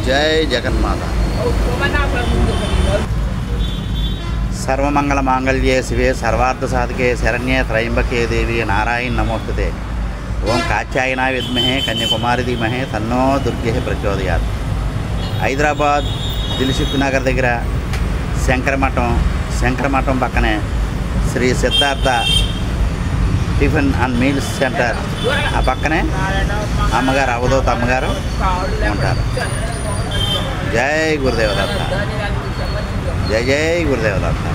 జై జగన్మాత. సర్వమంగళ మాంగళ్యే శివే సర్వార్థ సాధకే శరణ్యే త్రయంబకే దేవి నారాయణ నమోస్తుతే. ఓం కాత్యాయనా విద్మహే కన్యాకుమారి ధీమహే తన్నో దుర్గే ప్రచోదయాత్. హైదరాబాద్ దిల్సుఖ్ నగర్ దగ్గర శంకరమఠం పక్కనే Shri Siddhartha tiffin and meals centre, ఆ పక్కనే అమ్మగారు అవధూత అమ్మగారు ఉంటారు. జై గురుదేవదత్త. జై జై గురుదేవదత్త.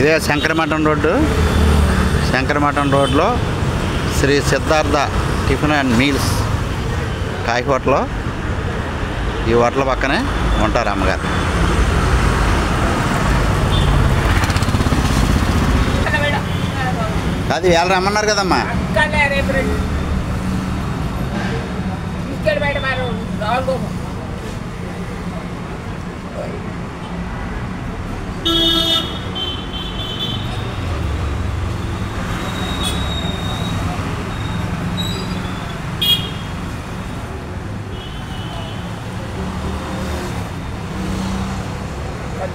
ఇదే శంకరమఠం రోడ్లో Shri Siddhartha tiffin and meals కాయ హోటల్లో, ఈ హోటల్ పక్కనే ఉంటారు అమ్మగారు. అది వేళ రమ్మన్నారు కదమ్మా.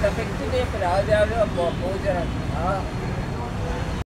Perfecto, pero ahora